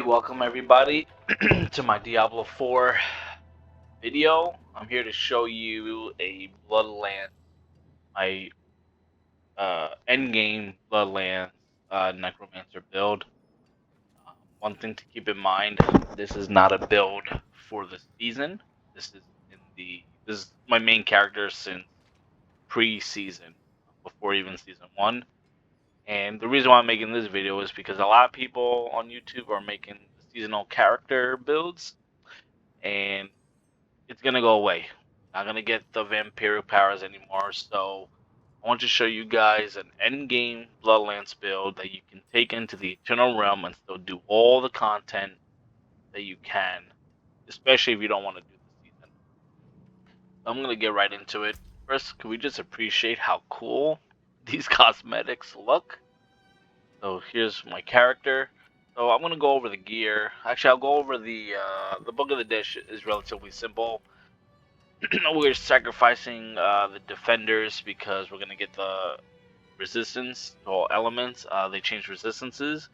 welcome everybody to my Diablo 4 video. I'm here to show you a Bloodlands, my endgame Bloodlands Necromancer build. One thing to keep in mind: this is not a build for the season. This is my main character since pre-season, before even season 1. And the reason why I'm making this video is because a lot of people on YouTube are making seasonal character builds, and it's gonna go away. Not gonna get the vampiric powers anymore, so I want to show you guys an endgame Bloodlands build that you can take into the Eternal Realm and still do all the content that you can, especially if you don't want to do the season. So I'm gonna get right into it. First, can we just appreciate how cool these cosmetics look? So here's my character. So I'm gonna go over the gear. Actually, I'll go over the book of the dish is relatively simple. We're sacrificing the defenders because we're gonna get the resistance to all elements. They change resistances,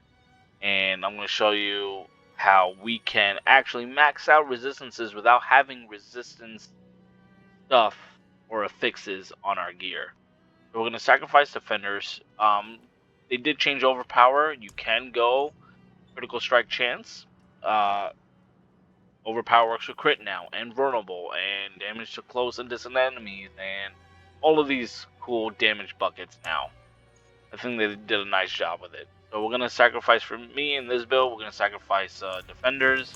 and I'm gonna show you how we can actually max out resistances without having resistance stuff or affixes on our gear. So we're gonna sacrifice defenders. They did change overpower. You can go critical strike chance. Overpower works with crit now, and vulnerable, and damage to close and distant enemies, and all of these cool damage buckets now. I think they did a nice job with it. So we're gonna sacrifice, for me in this build, we're gonna sacrifice defenders.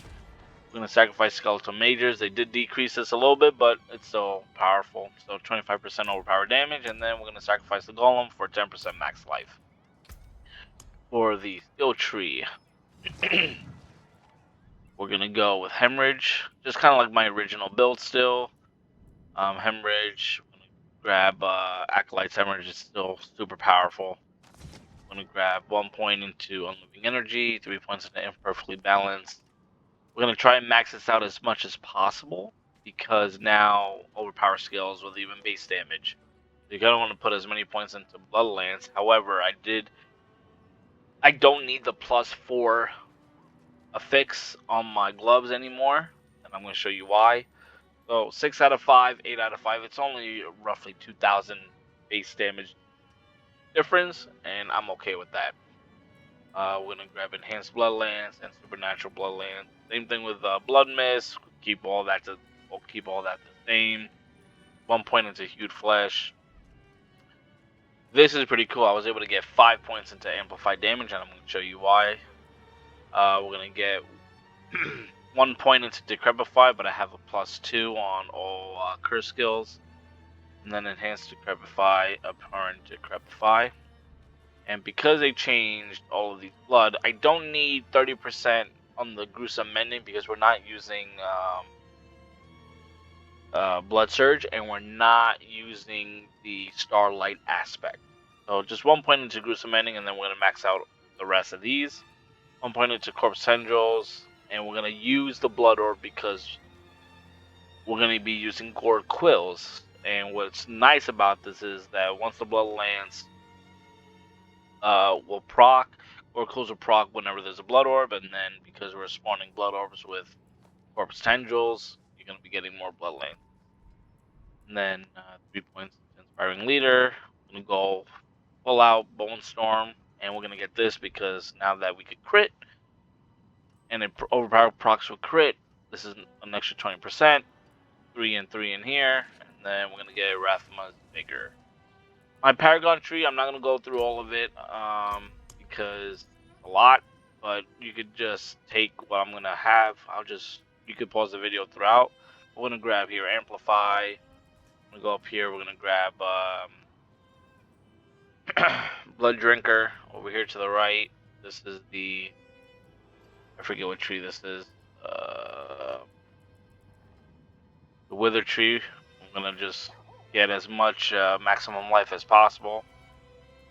We're gonna sacrifice skeletal mages. They did decrease this a little bit, but it's still powerful. So 25% overpower damage, and then we're gonna sacrifice the golem for 10% max life. For the steel tree, we're gonna go with hemorrhage, just kind of like my original build still. Hemorrhage, I'm gonna grab Acolyte's hemorrhage is still super powerful. I'm gonna grab 1 point into unliving energy, 3 points into imperfectly balanced. We're gonna try and max this out as much as possible because now overpower skills with even base damage. You're gonna want to put as many points into Bloodlands. However, I don't need the +4 affix on my gloves anymore, and I'm going to show you why. So 6 out of 5, 8 out of 5, it's only roughly 2,000 base damage difference, and I'm okay with that. We're going to grab Enhanced Bloodlands and Supernatural Bloodlands. Same thing with Blood Mist. We'll keep all that the same. 1 point into Hued Flesh. This is pretty cool. I was able to get 5 points into Amplified Damage, and I'm going to show you why. We're going to get 1 point into Decrepify, but I have a +2 on all curse skills. And then Enhanced Decrepify, Abhorrent Decrepify. And because they changed all of these blood, I don't need 30% on the Gruesome Mending because we're not using Blood Surge, and we're not using the Starlight aspect. So just 1 point into Gruesome Mending, and then we're going to max out the rest of these. 1 point into Corpse Tendrils, and we're going to use the Blood Orb because we're going to be using Gourd Quills. And what's nice about this is that once the Blood lands, will proc, Gourd Quills will proc whenever there's a Blood Orb, and then because we're spawning Blood Orbs with Corpse Tendrils, you're going to be getting more Blood Lands. And then 3 points into Inspiring Leader. We're going to go full out Bone Storm, and we're going to get this because now that we could crit, and it overpower procs with crit, this is an extra 20%, 3 and 3 in here, and then we're going to get Rathma's Vigor. My Paragon tree, I'm not going to go through all of it, because it's a lot, but you could just take what I'm going to have. You could pause the video throughout. We're going to grab here Amplify. I'm going to go up here, we're going to grab Blood Drinker over here to the right. This is I forget what tree this is. The Wither tree. I'm gonna just get as much maximum life as possible.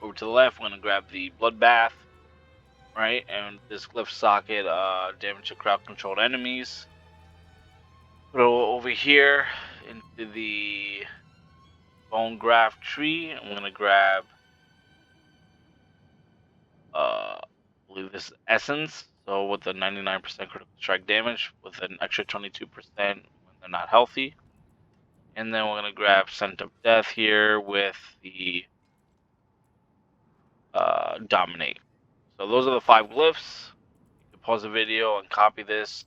Over to the left, we're gonna grab the Bloodbath, right? And this Glyph Socket, damage to crowd controlled enemies. Go over here into the Bone Graft tree. I'm gonna grab I believe this is Essence. So with the 99% critical strike damage, with an extra 22% when they're not healthy. And then we're going to grab Scent of Death here with the Dominate. So those are the 5 glyphs. You can pause the video and copy this.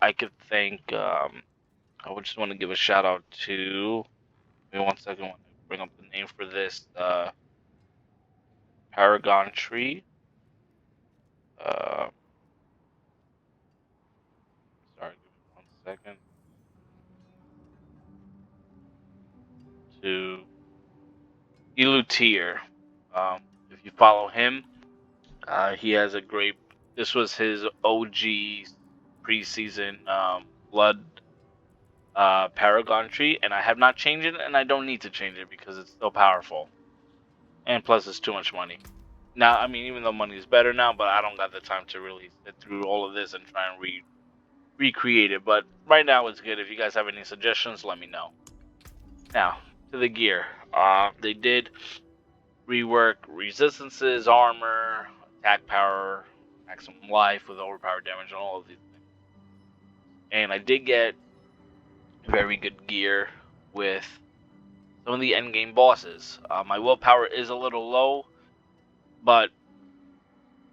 I could thank, I would just want to give a shout out to, give me 1 second when I bring up the name for this Paragon Tree. Sorry, give me 1 second. To Elutier. If you follow him, he has a great. This was his OG preseason blood Paragon tree, and I have not changed it, and I don't need to change it because it's still powerful. And plus, it's too much money. Now, I mean, even though money is better now, but I don't got the time to really sit through all of this and try and recreate it. But right now, it's good. If you guys have any suggestions, let me know. Now, to the gear. They did rework resistances, armor, attack power, maximum life with overpowered damage, and all of these things. And I did get very good gear with some of the endgame bosses. My willpower is a little low, but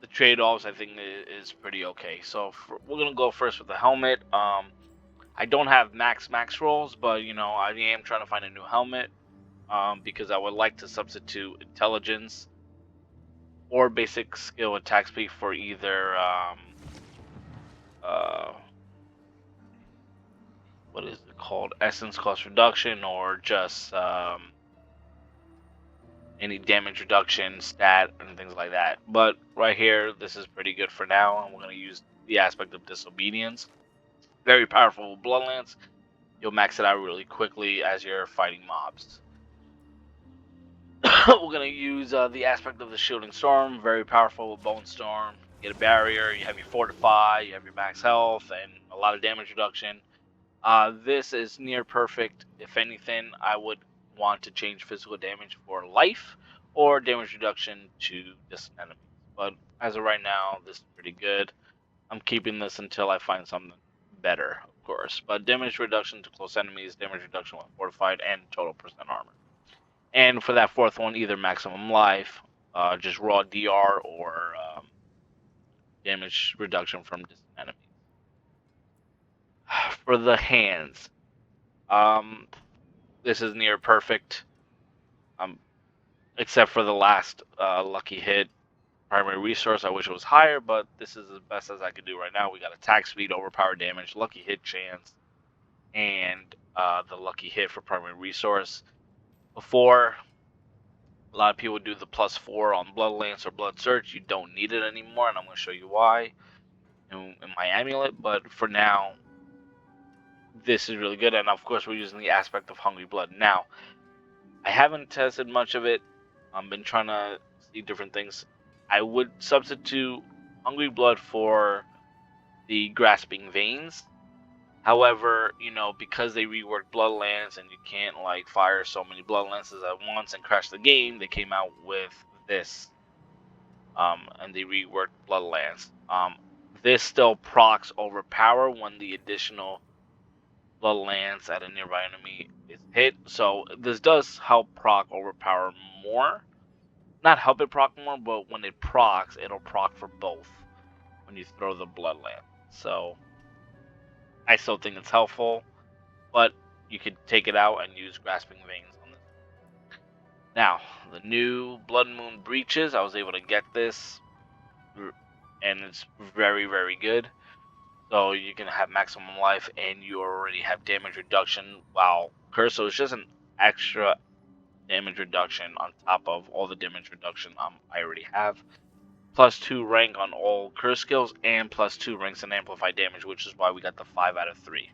the trade-offs I think is pretty okay. So we're gonna go first with the helmet. I don't have max rolls, but you know I am trying to find a new helmet because I would like to substitute intelligence or basic skill attack speed for either what is it called, essence cost reduction, or just any damage reduction stat and things like that. But right here, this is pretty good for now, and we're going to use the aspect of disobedience. Very powerful with Blood Lance. You'll max it out really quickly as you're fighting mobs. We're going to use the aspect of the Shielding Storm. Very powerful with Bone Storm. You get a barrier, you have your Fortify, you have your max health, and a lot of damage reduction. This is near perfect. If anything, I would want to change physical damage for life or damage reduction to distant enemies. But as of right now, this is pretty good. I'm keeping this until I find something better, of course. But damage reduction to close enemies, damage reduction when fortified, and total percent armor. And for that fourth one, either maximum life, just raw DR, or damage reduction from distant enemies. For the hands, this is near perfect, except for the last lucky hit. Primary resource, I wish it was higher, but this is as best as I could do right now. We got attack speed, overpowered damage, lucky hit chance, and the lucky hit for primary resource. Before, a lot of people do the +4 on Blood Lance or Blood Search. You don't need it anymore, and I'm going to show you why in my amulet. But for now, this is really good, and of course we're using the aspect of Hungry Blood. Now, I haven't tested much of it. I've been trying to see different things. I would substitute Hungry Blood for the Grasping Veins. However, you know, because they reworked Blood Lance and you can't like fire so many Blood Lances at once and crash the game, they came out with this. And they reworked Blood Lance. This still procs overpower when the additional Blood Lance at a nearby enemy is hit. So this does help proc overpower more. Not help it proc more, but when it procs, it'll proc for both when you throw the Blood Lance. So I still think it's helpful, but you could take it out and use Grasping Veins on this. Now, the new Blood Moon Breaches, I was able to get this, and it's very, very good. So you can have maximum life, and you already have damage reduction while cursed. So it's just an extra damage reduction on top of all the damage reduction I already have. +2 rank on all curse skills, and +2 ranks in amplified damage, which is why we got the 5 out of 3.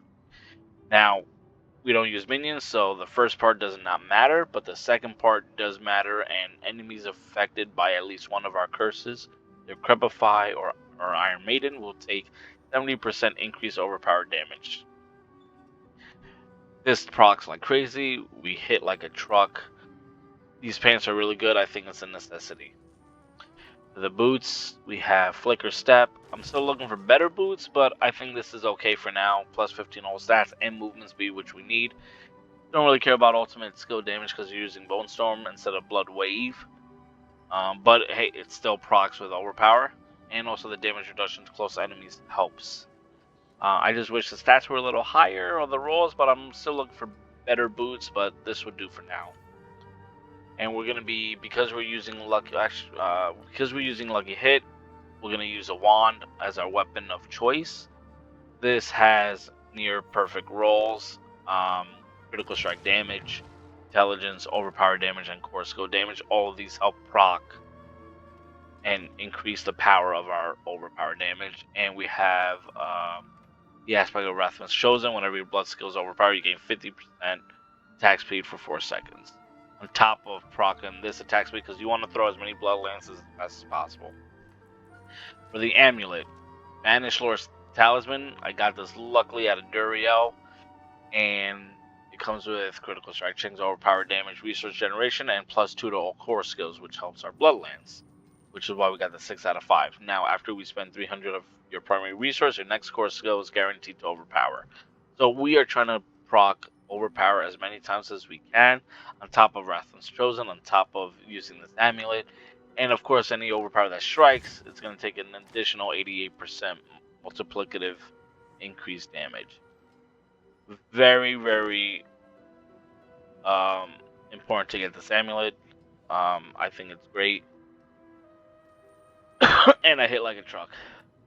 Now, we don't use minions, so the first part does not matter, but the second part does matter, and enemies affected by at least one of our curses, their Crepify or Iron Maiden, will take 70% increase overpowered damage. This procs like crazy. We hit like a truck. These pants are really good. I think it's a necessity. For the boots, we have Flicker Step. I'm still looking for better boots, but I think this is okay for now. Plus 15 all stats and movement speed, which we need. Don't really care about ultimate skill damage because you're using Bone Storm instead of Blood Wave. But hey, it still procs with Overpower. And also the damage reduction to close enemies helps. I just wish the stats were a little higher on the rolls, but I'm still looking for better boots, but this would do for now. And we're gonna be, because we're using Lucky Hit, we're gonna use a wand as our weapon of choice. This has near perfect rolls, critical strike damage, intelligence, overpower damage, and core skill damage. All of these help proc and increase the power of our overpower damage. And we have the aspect of Wrathman's Chosen. Whenever your blood skills overpower, you gain 50% attack speed for 4 seconds. On top of proccing this attack speed, because you want to throw as many blood lances as possible. For the amulet, Banish Lord's Talisman. I got this luckily out of Duriel, and it comes with critical strike, chings, overpower damage, resource generation, and +2 to all core skills, which helps our blood lance, which is why we got the 6 out of 5. Now, after we spend 300 of your primary resource, your next core skill is guaranteed to overpower. So we are trying to proc overpower as many times as we can, on top of Wrathman's Chosen, on top of using this amulet. And of course, any overpower that strikes, it's going to take an additional 88% multiplicative increased damage. Very, very important to get this amulet. I think it's great. And I hit like a truck.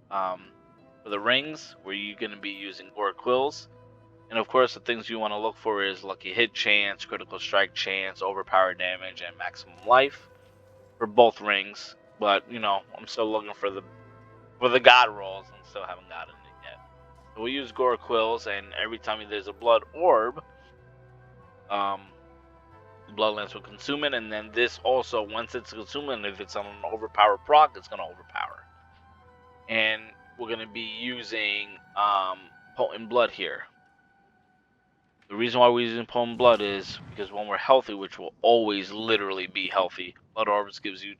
For the rings, where you're going to be using Gore Quills. And of course, the things you want to look for is lucky hit chance, critical strike chance, overpower damage, and maximum life for both rings. But you know, I'm still looking for the god rolls and still haven't gotten it yet. So we use Gore Quills, and every time there's a blood orb, blood lance will consume it, and then this also, once it's consumed, if it's on an overpower proc, it's gonna overpower. And we're gonna be using potent blood here. The reason why we're using potent blood is because when we're healthy, which will always literally be healthy, blood orbs gives you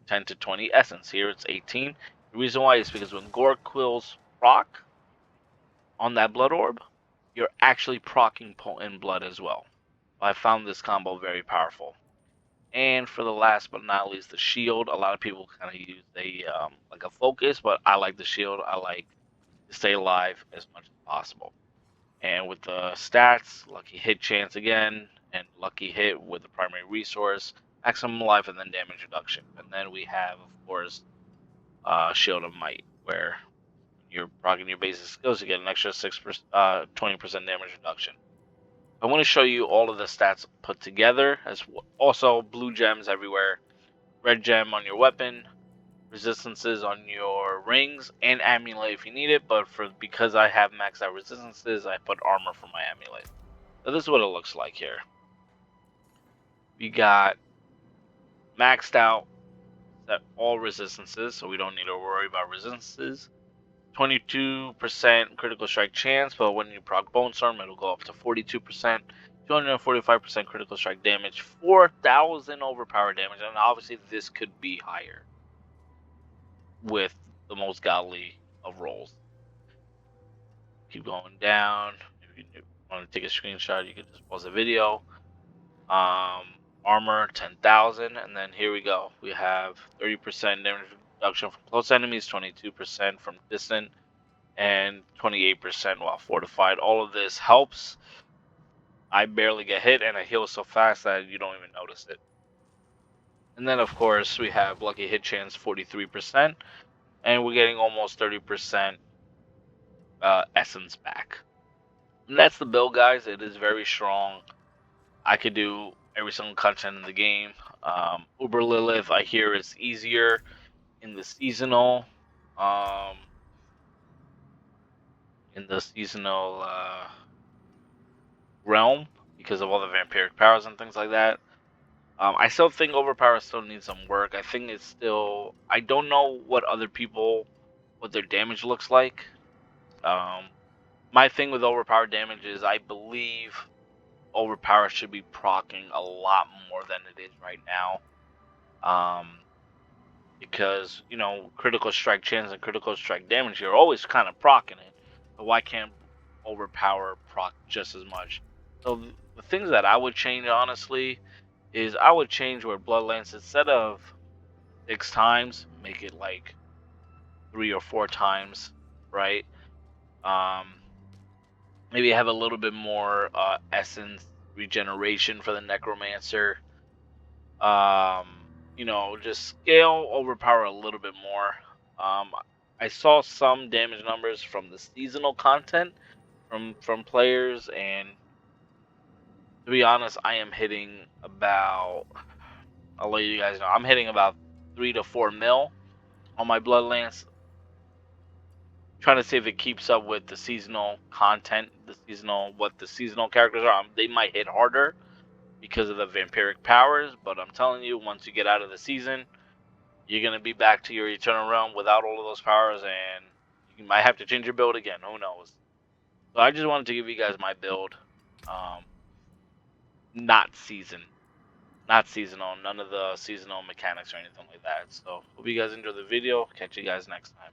10 to 20 essence. Here it's 18. The reason why is because when Gore Quills proc on that blood orb, you're actually procking potent blood as well. I found this combo very powerful. And for the last but not least, the shield. A lot of people kind of use like a focus, but I like the shield. I like to stay alive as much as possible. And with the stats, lucky hit chance again, and lucky hit with the primary resource, maximum life, and then damage reduction. And then we have, of course, Shield of Might, where you're proccing your basic skills, you get an extra 20% damage reduction. I want to show you all of the stats put together, as also blue gems everywhere, red gem on your weapon, resistances on your rings, and amulet if you need it, but because I have maxed out resistances, I put armor for my amulet. So this is what it looks like here. We got maxed out at all resistances, so we don't need to worry about resistances. 22% critical strike chance, but when you proc Bone Storm, it'll go up to 42%. 245% critical strike damage, 4,000 overpower damage, and obviously this could be higher with the most godly of rolls. Keep going down. If you want to take a screenshot, you can just pause the video. Armor 10,000, and then here we go. We have 30% damage reduction from close enemies, 22% from distant, and 28% while fortified. All of this helps. I barely get hit, and I heal so fast that you don't even notice it. And then, of course, we have lucky hit chance 43%, and we're getting almost 30% essence back. And that's the build, guys. It is very strong. I could do every single content in the game. Uber Lilith, I hear, is easier in the seasonal. Realm, because of all the vampiric powers and things like that. I still think overpower still needs some work. I think it's still. I don't know what their damage looks like. My thing with overpower damage is I believe overpower should be proccing a lot more than it is right now. because critical strike chance and critical strike damage, you're always kind of proccing it. So why can't overpower proc just as much? So the things that I would change, honestly, is I would change where Bloodlance, instead of 6 times, make it like 3 or 4 times, right? Um, Maybe have a little bit more essence regeneration for the Necromancer. Just scale overpower a little bit more. I saw some damage numbers from the seasonal content from players, and to be honest, I am hitting about. I'll let you guys know. I'm hitting about 3 to 4 mil on my Bloodlance, trying to see if it keeps up with the seasonal content, what the seasonal characters are. They might hit harder because of the vampiric powers, but I'm telling you, once you get out of the season, you're gonna be back to your Eternal Realm without all of those powers, and you might have to change your build again. Who knows? So I just wanted to give you guys my build, um, not not seasonal, none of the seasonal mechanics or anything like that. So hope you guys enjoy the video. Catch you guys next time.